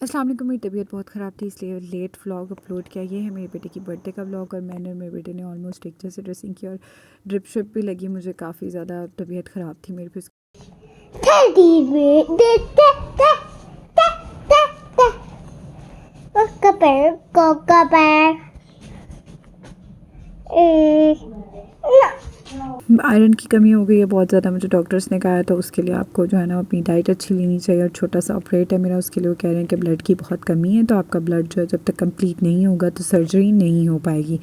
अस्सलाम वालेकुम। मेरी तबीयत बहुत ख़राब थी इसलिए लेट व्लॉग अपलोड किया। ये है मेरे बेटे की बर्थडे का व्लॉग और मैंने और मेरे बेटे ने ऑलमोस्ट एक जैसे ड्रेसिंग की और ड्रिप शिप भी लगी। मुझे काफ़ी ज़्यादा तबीयत ख़राब थी मेरी फिर आयरन की कमी हो गई है बहुत ज़्यादा, मुझे डॉक्टर्स ने कहा है। तो उसके लिए आपको जो है ना अपनी डाइट अच्छी लेनी चाहिए और छोटा सा ऑपरेट है मेरा, उसके लिए वो कह रहे हैं कि ब्लड की बहुत कमी है, तो आपका ब्लड जो है जब तक कंप्लीट नहीं होगा तो सर्जरी नहीं हो पाएगी।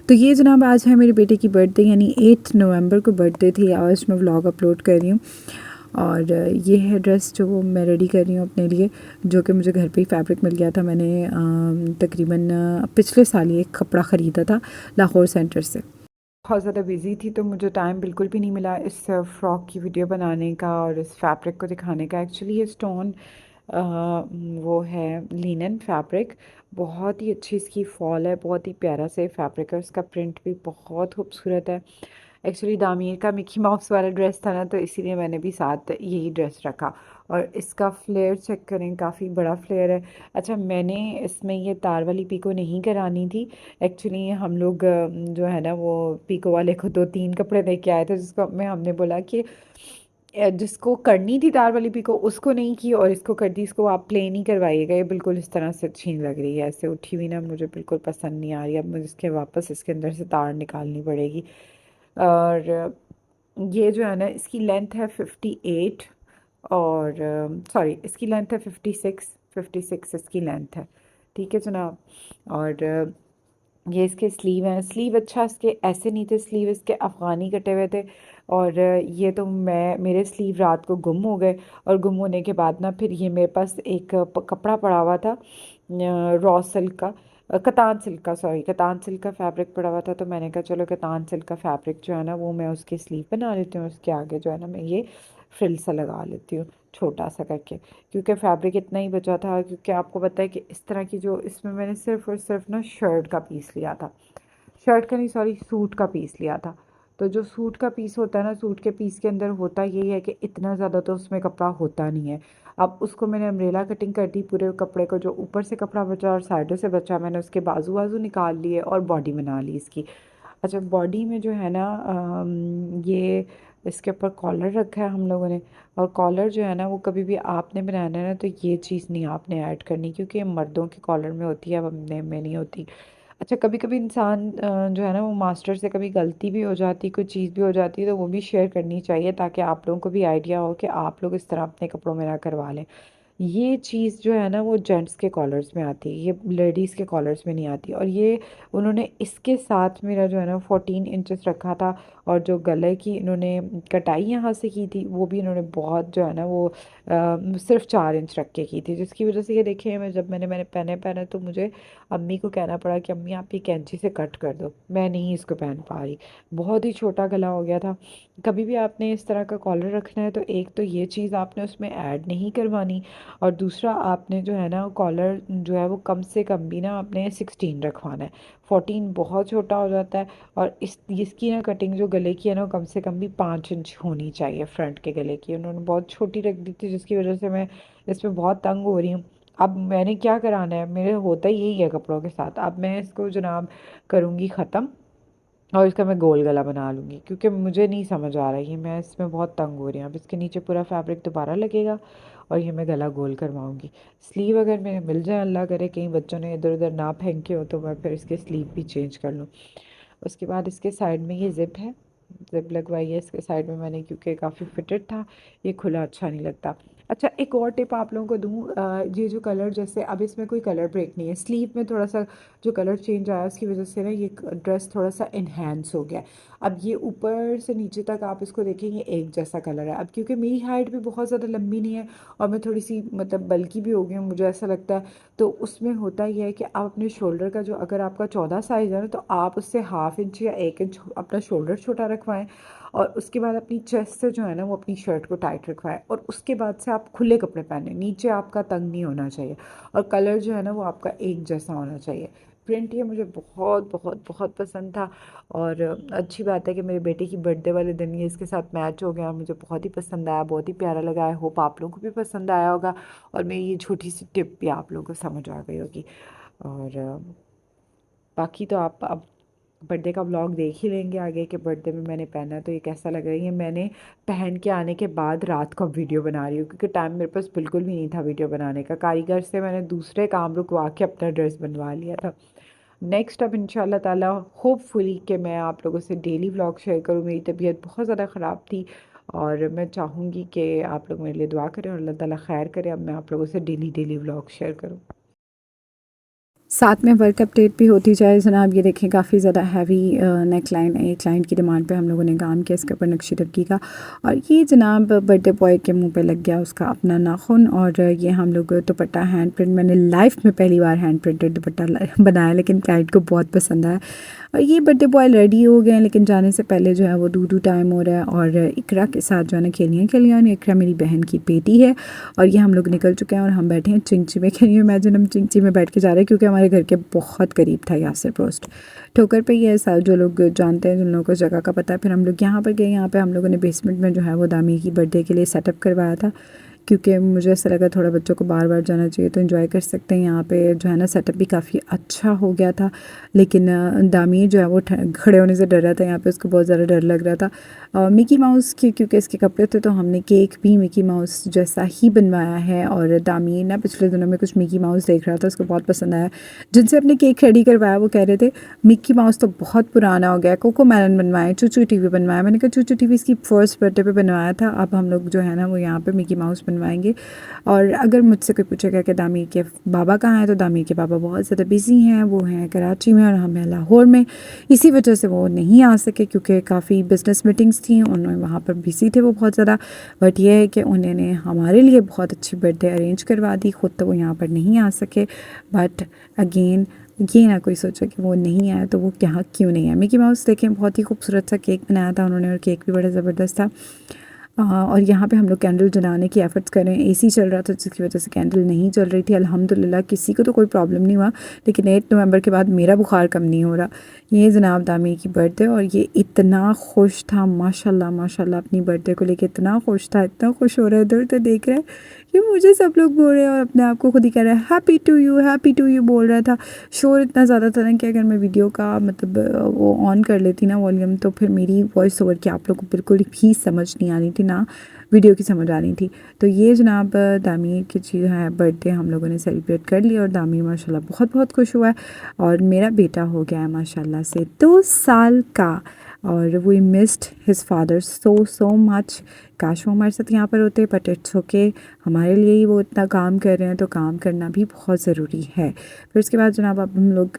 तो ये जनाब आज है मेरे बेटे की बर्थडे, यानी 8 नवंबर को बर्थडे थी। आज मैं व्लॉग अपलोड कर रही हूँ और ये है ड्रेस जो मैं रेडी कर रही हूँ अपने लिए, जो कि मुझे घर पे ही फैब्रिक मिल गया था। मैंने तकरीबन पिछले साल ही एक कपड़ा ख़रीदा था लाहौर सेंटर से। बहुत ज़्यादा बिज़ी थी तो मुझे टाइम बिल्कुल भी नहीं मिला इस फ़्रॉक की वीडियो बनाने का और इस फैब्रिक को दिखाने का। एक्चुअली ये स्टोन वो है लिनन फैब्रिक, बहुत ही अच्छी इसकी फॉल है, बहुत ही प्यारा से फैब्रिक है, उसका प्रिंट भी बहुत खूबसूरत है। एक्चुअली दामिर का मिकी माउस वाला ड्रेस था ना, तो इसीलिए मैंने भी साथ यही ड्रेस रखा। और इसका फ्लेयर चेक करें, काफ़ी बड़ा फ्लेयर है। अच्छा, मैंने इसमें ये तार वाली पीको नहीं करानी थी। एक्चुअली हम लोग जो है ना वो पीको वाले को 2-3 कपड़े दे के आए थे, जिसको में हमने बोला कि जिसको करनी थी तार वाली पीको उसको नहीं की और इसको कर दी, इसको आप प्लेन ही करवाइएगा। ये बिल्कुल इस तरह से अच्छी नहीं लग रही है, ऐसे उठी हुई ना, मुझे बिल्कुल पसंद नहीं आ रही। अब मुझे इसके वापस इसके अंदर से तार निकालनी पड़ेगी। और ये जो है ना इसकी लेंथ है 58 और सॉरी इसकी लेंथ है 56 इसकी लेंथ है। ठीक है जनाब। और ये इसके स्लीव हैं, स्लीव अच्छा इसके ऐसे नहीं थे, स्लीव इसके अफ़गानी कटे हुए थे। और ये तो मेरे स्लीव रात को गुम हो गए और गुम होने के बाद ना फिर ये मेरे पास एक कपड़ा पड़ा हुआ था रॉ सिल्क का, कतान सिल्क का, सॉरी कतान सिल्क का फैब्रिक पड़ा हुआ था। तो मैंने कहा चलो कतान सिल्क का फैब्रिक जो है ना वो मैं उसके स्लीव बना लेती हूँ, उसके आगे जो है ना मैं ये फ्रिल सा लगा लेती हूँ छोटा सा करके, क्योंकि फैब्रिक इतना ही बचा था। क्योंकि आपको पता है कि इस तरह की जो इसमें मैंने सिर्फ और सिर्फ ना शर्ट का पीस लिया था, शर्ट का नहीं सॉरी सूट का पीस लिया था। तो जो सूट का पीस होता है ना, सूट के पीस के अंदर होता यही है कि इतना ज़्यादा तो उसमें कपड़ा होता नहीं है। अब उसको मैंने अम्ब्रेला कटिंग कर दी पूरे कपड़े को, जो ऊपर से कपड़ा बचा और साइडों से बचा मैंने उसके बाजू बाजू निकाल लिए और बॉडी बना ली इसकी। अच्छा, बॉडी में जो है ना ये इसके ऊपर कॉलर रखा है हम लोगों ने। और कॉलर जो है ना वो कभी भी आपने बनाना है ना तो ये चीज़ नहीं आपने ऐड करनी, क्योंकि ये मर्दों के कॉलर में होती है, अब अपने में नहीं होती। अच्छा, कभी कभी इंसान जो है ना वो मास्टर से कभी गलती भी हो जाती, कोई चीज़ भी हो जाती है, तो वो भी शेयर करनी चाहिए ताकि आप लोगों को भी आइडिया हो कि आप लोग इस तरह अपने कपड़ों में ना करवा लें। ये चीज़ जो है ना वो जेंट्स के कॉलर्स में आती है, ये लेडीज़ के कॉलर्स में नहीं आती। और ये उन्होंने इसके साथ मेरा जो है ना 14 इंचेस रखा था। और जो गले की इन्होंने कटाई यहाँ से की थी वो भी इन्होंने बहुत जो है ना वो सिर्फ 4 इंच रख के की थी, जिसकी वजह से ये देखिए मैं जब मैंने पहने पहने तो मुझे अम्मी को कहना पड़ा कि अम्मी आप ये कैंची से कट कर दो, मैं नहीं इसको पहन पा रही, बहुत ही छोटा गला हो गया था। कभी भी आपने इस तरह का कॉलर रखना है तो एक तो ये चीज़ आपने उसमें ऐड नहीं करवानी, और दूसरा आपने जो है ना कॉलर जो है वो कम से कम भी ना आपने 16 रखवाना है, 14 बहुत छोटा हो जाता है। और इसकी ना कटिंग जो गले की है ना वो कम से कम भी 5 इंच होनी चाहिए फ्रंट के गले की, उन्होंने बहुत छोटी रख दी थी, जिसकी वजह से मैं इसमें बहुत तंग हो रही हूँ। अब मैंने क्या कराना है, मेरे होता ही यही है कपड़ों के साथ। अब मैं इसको जनाब करूँगी ख़त्म और इसका मैं गोल गला बना लूँगी, क्योंकि मुझे नहीं समझ आ रहा है, ये मैं इसमें बहुत तंग हो रही हूँ। अब इसके नीचे पूरा फैब्रिक दोबारा लगेगा और ये मैं गला गोल करवाऊँगी। स्लीव अगर मेरे मिल जाए, अल्लाह करे कहीं बच्चों ने इधर उधर ना फेंके हो, तो मैं फिर इसके स्लीव भी चेंज कर लूँ। उसके बाद इसके साइड में ये ज़िप है, ज़िप लगवाई है इसके साइड में मैंने, क्योंकि काफ़ी फिटेड था, ये खुला अच्छा नहीं लगता। अच्छा, एक और टिप आप लोगों को दूँ, ये जो कलर जैसे अब इसमें कोई कलर ब्रेक नहीं है, स्लीव में थोड़ा सा जो कलर चेंज आया उसकी वजह से ना ये ड्रेस थोड़ा सा इन्हेंस हो गया। अब ये ऊपर से नीचे तक आप इसको देखेंगे एक जैसा कलर है। अब क्योंकि मेरी हाइट भी बहुत ज़्यादा लंबी नहीं है और मैं थोड़ी सी मतलब बल्की भी हो गई हूँ, मुझे ऐसा लगता है, तो उसमें होता यह है कि आप अपने शोल्डर का जो, अगर आपका 14 साइज़ है ना, तो आप उससे हाफ इंच या 1 इंच अपना शोल्डर छोटा रखवाएं। और उसके बाद अपनी चेस्ट से जो है ना वो अपनी शर्ट को टाइट रखवाएं, और उसके बाद से आप खुले कपड़े पहने, नीचे आपका तंग नहीं होना चाहिए, और कलर जो है ना वो आपका एक जैसा होना चाहिए। प्रिंट ये मुझे बहुत बहुत बहुत पसंद था। और अच्छी बात है कि मेरे बेटे की बर्थडे वाले दिन ये इसके साथ मैच हो गया और मुझे बहुत ही पसंद आया, बहुत ही प्यारा लगा। आई होप आप लोगों को भी पसंद आया होगा और मेरी ये छोटी सी टिप भी आप लोगों को समझ आ गई होगी। और बाकी तो आप अब बर्थडे का व्लॉग देख ही लेंगे आगे कि बर्थडे में मैंने पहना है तो ये कैसा लग रहा है। ये मैंने पहन के आने के बाद रात को वीडियो बना रही हूँ क्योंकि टाइम मेरे पास बिल्कुल भी नहीं था वीडियो बनाने का। कारीगर से मैंने दूसरे काम रुकवा के अपना ड्रेस बनवा लिया था। नेक्स्ट अब इंशाल्लाह ताला होपफुली कि मैं आप लोगों से डेली व्लॉग शेयर करूँ। मेरी तबीयत बहुत ज़्यादा ख़राब थी और मैं चाहूँगी कि आप लोग मेरे लिए दुआ करें और अल्लाह ताला खैर करे, अब मैं आप लोगों से डेली डेली व्लॉग शेयर करूँ। साथ में वर्क अपडेट भी होती जाए जनाब। ये देखें काफ़ी ज़्यादा हैवी नेक लाइन है, क्लाइंट की डिमांड पे हम लोगों ने काम किया इसके ऊपर नक्शी टर्की का। और ये जनाब बर्थडे बॉय के मुंह पे लग गया उसका अपना नाखून। और ये हम लोग दुपट्टा हैंड प्रिंट, मैंने लाइफ में पहली बार हैंड प्रिंटेड दुपट्टा बनाया लेकिन क्लाइंट को बहुत पसंद आया। और ये बर्थडे बॉय रेडी हो गए हैं लेकिन जाने से पहले जो है वो डू टाइम हो रहा है। और इकरा के साथ जो है ना खेलियाँ खेलियाँ, और इकरा मेरी बहन की बेटी है। और ये हम लोग निकल चुके हैं और हम बैठे हैं चिंची में। कैन यू इमेजिन, हम चिंची में बैठ के जा रहे हैं क्योंकि हमारे घर के बहुत करीब था यासिर पोस्ट। ठोकर पे ही है साथ, जो लोग जानते हैं, जिन लोगों को जगह का पता है। फिर हम लोग यहाँ पर गए, यहाँ पे हम लोगों ने बेसमेंट में जो है वो दामी की बर्थडे के लिए सेटअप करवाया था क्योंकि मुझे ऐसा लगा थोड़ा बच्चों को बार बार जाना चाहिए तो एंजॉय कर सकते हैं। यहाँ पे जो है ना सेटअप भी काफ़ी अच्छा हो गया था लेकिन दामी जो है वो खड़े होने से डर रहा था। यहाँ पे उसको बहुत ज़्यादा डर लग रहा था मिकी माउस की, क्योंकि इसके कपड़े थे तो हमने केक भी मिकी माउस जैसा ही बनवाया है। और दामी ना पिछले दिनों में कुछ मिकी माउस देख रहा था, उसको बहुत पसंद आया। जिनसे अपने केक रेडी करवाया वो कह रहे थे मिक्की माउस तो बहुत पुराना हो गया, कोको मेलन बनवाए, चूचू टीवी बनवाया। मैंने कहा चूचू टीवी इसकी फर्स्ट बर्थडे पे बनवाया था, अब हम लोग जो है ना वो यहाँ पे मिक्की माउस बनवाएंगे। और अगर मुझसे कोई पूछेगा कि दामी के बाबा कहाँ हैं तो दामी के बाबा बहुत ज़्यादा बिजी हैं, वो हैं कराची में और हम हैं लाहौर में। इसी वजह से वो नहीं आ सके क्योंकि काफ़ी बिजनेस मीटिंग्स थी, उन्होंने वहाँ पर बिजी थे वो बहुत ज़्यादा। बट ये है कि उन्होंने हमारे लिए बहुत अच्छी बर्थडे अरेंज करवा दी, ख़ुद तो वो यहाँ पर नहीं आ सके। बट अगेन ये ना कोई सोचे कि वो नहीं आया तो वो यहाँ क्यों नहीं आया। मिकी माउस देखें बहुत ही खूबसूरत सा केक बनाया था उन्होंने और केक भी बड़ा ज़बरदस्त था। और यहाँ पे हम लोग कैंडल जलाने की एफर्ट्स कर रहे हैं। एसी चल रहा था जिसकी वजह से कैंडल नहीं चल रही थी। अल्हम्दुलिल्लाह किसी को तो कोई प्रॉब्लम नहीं हुआ, लेकिन 8 नवंबर के बाद मेरा बुखार कम नहीं हो रहा। ये जनाब दामी की बर्थडे और ये इतना खुश था माशाल्लाह माशाल्लाह, अपनी बर्थडे को लेके इतना खुश था, इतना खुश हो रहा है। इधर तो देख रहे हैं कि मुझे सब लोग बोल रहे हैं और अपने आप को खुद ही कह रहा है हैप्पी टू यू बोल रहा था। शोर इतना ज़्यादा था ना कि अगर मैं वीडियो का मतलब वो ऑन कर लेती ना वॉल्यूम तो फिर मेरी वॉइस ओवर की आप लोग को बिल्कुल भी समझ नहीं आ रही थी, ना वीडियो की समझ आ रही थी। तो ये जनाब दामी की चीज़ है, बर्थडे हम लोगों ने सेलिब्रेट कर लिया और दामी माशाल्लाह बहुत बहुत खुश हुआ है। और मेरा बेटा हो गया है माशाल्लाह से 2 साल का और we missed his father so much. काश वो हमारे साथ यहाँ पर होते, बट इट्स ओके, हमारे लिए ही वो इतना काम कर रहे हैं तो काम करना भी बहुत ज़रूरी है। फिर उसके बाद जनाब अब हम लोग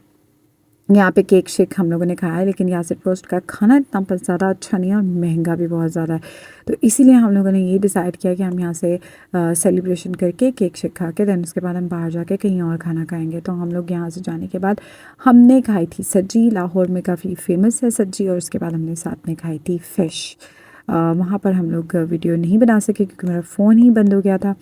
यहाँ पे केक शेक हम लोगों ने खाया है, लेकिन यासिर पोस्ट का खाना इतना ज़्यादा अच्छा नहीं है और महंगा भी बहुत ज़्यादा है। तो इसीलिए हम लोगों ने ये डिसाइड किया कि हम यहाँ से सेलिब्रेशन करके केक शेक खा के देन उसके बाद हम बाहर जाके कहीं और खाना खाएंगे। तो हम लोग यहाँ से जाने के बाद हमने खाई थी सज्जी, लाहौर में काफ़ी फेमस है सज्जी, और उसके बाद हमने साथ में खाई थी फ़िश। वहाँ पर हम लोग वीडियो नहीं बना सके क्योंकि मेरा फ़ोन ही बंद हो गया था।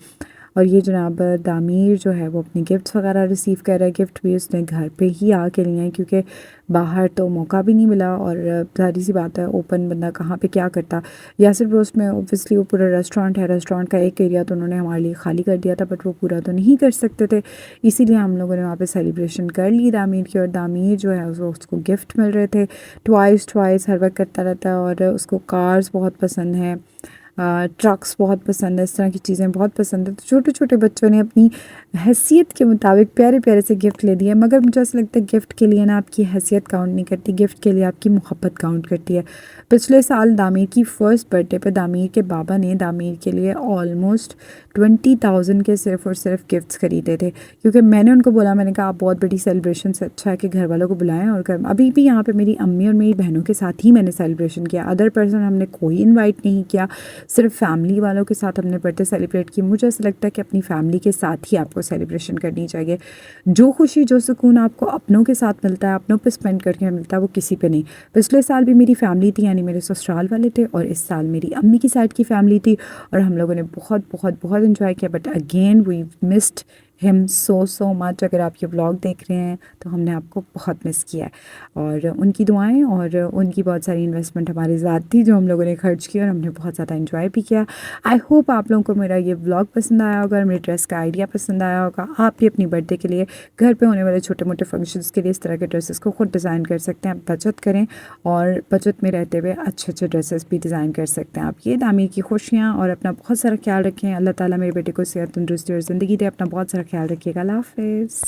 और ये जनाब दामीर जो है वो अपनी गिफ्ट्स वगैरह रिसीव कर रहा है। गिफ्ट भी उसने घर पे ही आके लिए हैं क्योंकि बाहर तो मौका भी नहीं मिला और सारी सी बात है ओपन बंदा कहाँ पे क्या करता। यासिर रोस्ट में ऑब्वियसली वो पूरा रेस्टोरेंट है, रेस्टोरेंट का एक एरिया तो उन्होंने हमारे लिए खाली कर दिया था बट वो पूरा तो नहीं कर सकते थे, इसीलिए हम लोगों ने वहाँ पे सेलिब्रेशन कर ली दामीर की। और दामीर जो है उसको गिफ्ट मिल रहे थे ट्वाइस हर वक्त करता रहता है और उसको कार्स बहुत पसंद है, ट्रक्स बहुत पसंद है, इस तरह की चीज़ें बहुत पसंद है। तो छोटे छोटे बच्चों ने अपनी हैसियत के मुताबिक प्यारे प्यारे से गिफ्ट ले दिए, मगर मुझे ऐसा लगता है गिफ्ट के लिए ना आपकी हैसियत काउंट नहीं करती, गिफ्ट के लिए आपकी मोहब्बत काउंट करती है। पिछले साल दामीर की फ़र्स्ट बर्थडे पे दामीर के बाबा ने दामीर के लिए ऑलमोस्ट 20,000 के सिर्फ़ और सिर्फ गिफ्ट्स खरीदे थे क्योंकि मैंने उनको बोला, मैंने कहा आप बहुत बड़ी सेलिब्रेशन से अच्छा है कि घर वालों को बुलाएं। और अभी भी यहाँ पे मेरी अम्मी और मेरी बहनों के साथ ही मैंने सेलिब्रेशन किया, अदर पर्सन हमने कोई इन्वाइट नहीं किया, सिर्फ फैमिली वालों के साथ हमने बर्थडे सेलिब्रेट की। मुझे ऐसा लगता है कि अपनी फैमिली के साथ ही आपको सेलिब्रेशन करनी चाहिए। जो खुशी जो सुकून आपको अपनों के साथ मिलता है, अपनों पे स्पेंड करके मिलता है, वो किसी पे नहीं। पिछले साल भी मेरी फैमिली थी यानी मेरे ससुराल वाले थे और इस साल मेरी अम्मी की साइड की फैमिली थी और हम लोगों ने बहुत बहुत बहुत इन्जॉय किया। But again we missed him so much. अगर आप ये व्लॉग देख रहे हैं तो हमने आपको बहुत मिस किया है, और उनकी दुआएं और उनकी बहुत सारी इन्वेस्टमेंट हमारी ज़ात थी जो हम लोगों ने खर्च की, और हमने बहुत ज़्यादा एंजॉय भी किया। आई होप आप लोगों को मेरा ये व्लॉग पसंद आया होगा और मेरे ड्रेस का आइडिया पसंद आया होगा। आप भी अपनी बर्थडे के लिए, घर पे होने वाले छोटे मोटे फंक्शंस के लिए इस तरह के ड्रेसेस को खुद डिज़ाइन कर सकते हैं। आप बचत करें और बचत में रहते हुए अच्छे अच्छे ड्रेसेस भी डिज़ाइन कर सकते हैं। आप ये तामीर की खुशियाँ, और अपना बहुत सारा ख्याल रखें। अल्लाह ताला मेरे बेटे को सेहत, तंदुरुस्ती और ज़िंदगी दे। अपना बहुत सारा ख्याल रखिएगा। अल्लाह हाफ़िज़।